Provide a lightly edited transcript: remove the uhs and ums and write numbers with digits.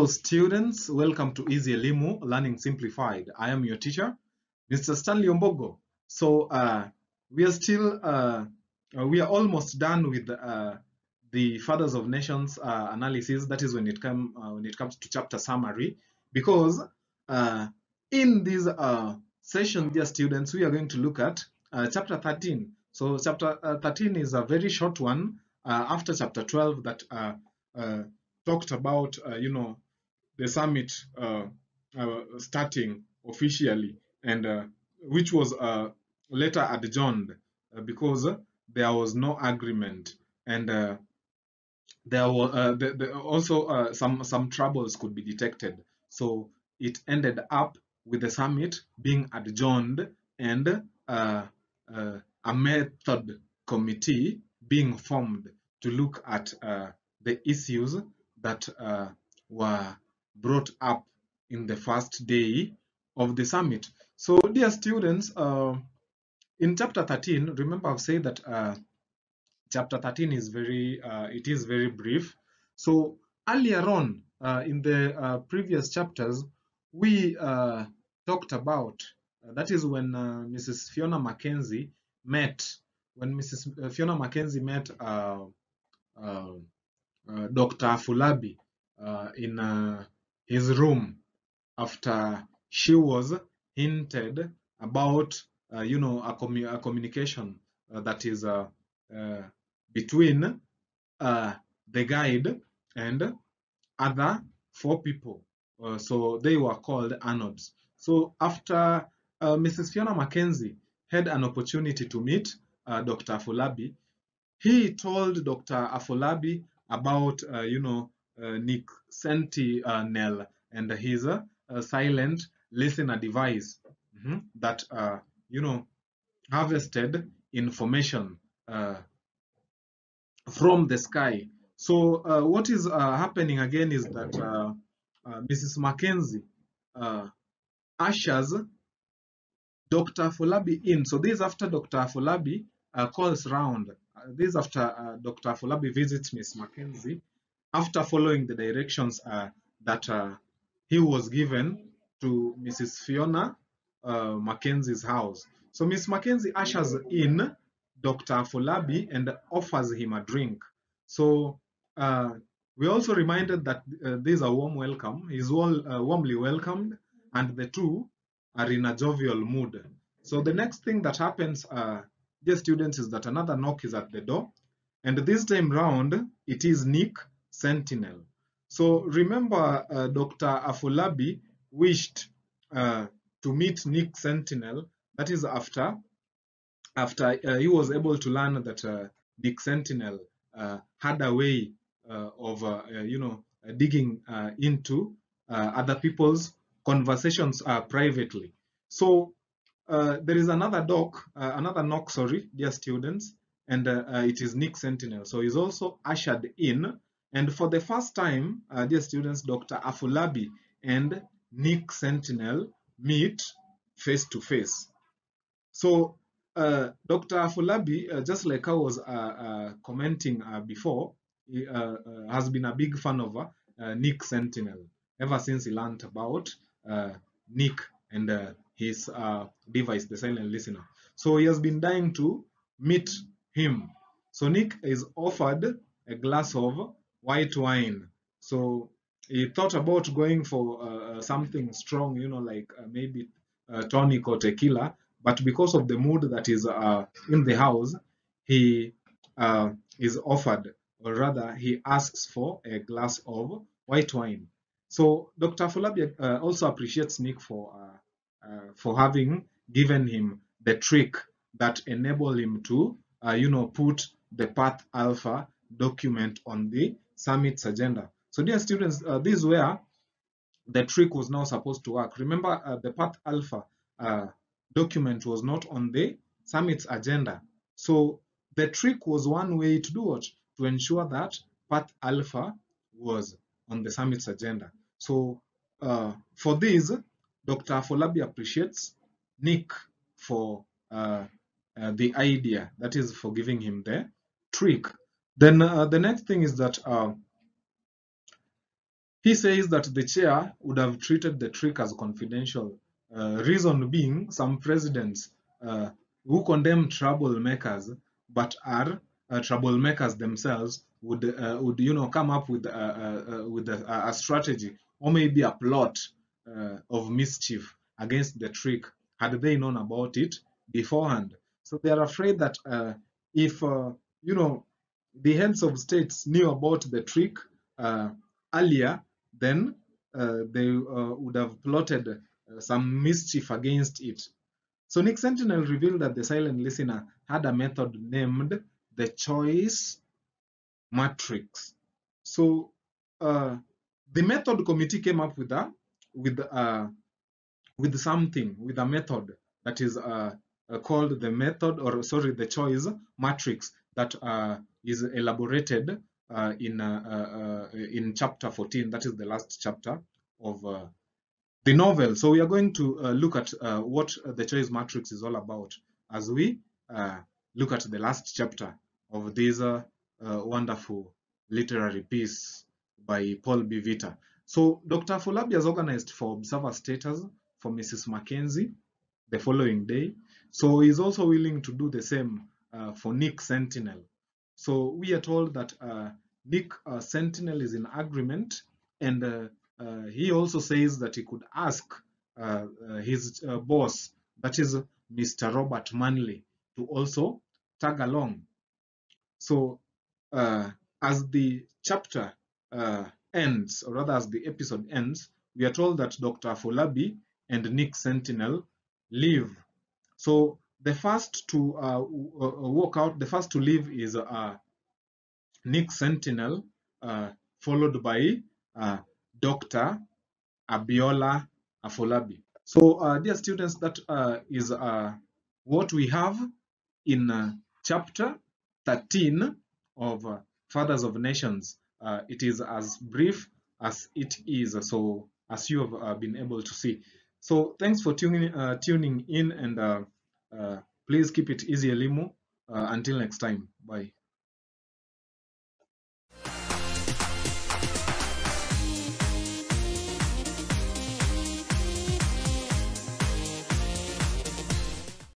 Hello students, welcome to EasyElimu Learning Simplified. I am your teacher, Mr. Stanley Ombogo. So we are almost done with the Fathers of Nations analysis. That is when it comes to chapter summary, because in this session, dear students, we are going to look at chapter 13. So chapter 13 is a very short one after chapter 12 that talked about the summit starting officially, and which was later adjourned because there was no agreement, and there were also some troubles could be detected. So it ended up with the summit being adjourned and a method committee being formed to look at the issues that were brought up in the first day of the summit. So dear students, in chapter 13, remember I've said that chapter 13 is very brief. So earlier on in the previous chapters, we talked about that is when Mrs. Fiona Mackenzie met Dr. Afolabi in his room after she was hinted about a communication that is between the guide and other 4 people. So they were called anodes. So after Mrs. Fiona Mackenzie had an opportunity to meet Dr. Afolabi, he told Dr. Afolabi about Nick Sentinel and his silent listener device that harvested information from the sky. So what is happening again is that Mrs. Mackenzie ushers Dr. Afolabi in. So this is after Dr. Afolabi calls round. This is after Dr. Afolabi visits Miss Mackenzie, after following the directions that he was given to Mrs. Fiona Mackenzie's house. So Miss Mackenzie ushers in Dr. Afolabi and offers him a drink. So we also reminded that this is a warm welcome. He's warmly welcomed, and the two are in a jovial mood. So the next thing that happens, dear students, is that another knock is at the door, and this time round it is Nick Sentinel. So remember, Dr. Afolabi wished to meet Nick Sentinel. That is after he was able to learn that Nick Sentinel had a way of digging into other people's conversations privately. So there is another knock, sorry, dear students, and it is Nick Sentinel. So he's also ushered in, and for the first time, dear students, Dr. Afolabi and Nick Sentinel meet face to face. So Dr. Afolabi, just like I was commenting before, he has been a big fan of Nick Sentinel ever since he learned about Nick and his device, the silent listener. So he has been dying to meet him. So Nick is offered a glass of white wine. So he thought about going for something strong, like maybe tonic or tequila, but because of the mood that is in the house, he is offered, or rather he asks for a glass of white wine. So Dr. Afolabi also appreciates Nick for having given him the trick that enabled him to put the Path Alpha document on the summit's agenda. So dear students, this is where the trick was now supposed to work. Remember, the Path Alpha document was not on the summit's agenda. So the trick was one way to do what? To ensure that Path Alpha was on the summit's agenda. So for this, Dr. Afolabi appreciates Nick for the idea, that is for giving him the trick. Then the next thing is that He says that the chair would have treated the trick as confidential. Reason being, some presidents who condemn troublemakers but are troublemakers themselves would come up with a strategy or maybe a plot of mischief against the trick had they known about it beforehand. So they are afraid that if you know the heads of states knew about the trick earlier, then they would have plotted some mischief against it. So Nick Sentinel revealed that the silent listener had a method named the choice matrix. So the method committee came up with with uh, with a method that is called the method, or sorry, the choice matrix that is elaborated in chapter 14. That is the last chapter of the novel. So we are going to look at what the choice matrix is all about as we uh, look at the last chapter of this wonderful literary piece by Paul B. Vita. So Dr. Folabi has organized for observer status for Mrs. Mackenzie the following day. So he's also willing to do the same for Nick Sentinel. So we are told that Nick Sentinel is in agreement, and he also says that he could ask his boss, that is Mr. Robert Manley, to also tag along. So as the chapter ends, or rather as the episode ends, we are told that Dr. Folabi and Nick Sentinel leave. So the first to walk out, the first to leave is Nick Sentinel, followed by Dr. Abiola Afolabi. So, dear students, that is what we have in chapter 13 of Fathers of Nations. It is as brief as it is, so as you have been able to see. So, thanks for tuning in, and please keep it easy, Elimu. Until next time, bye.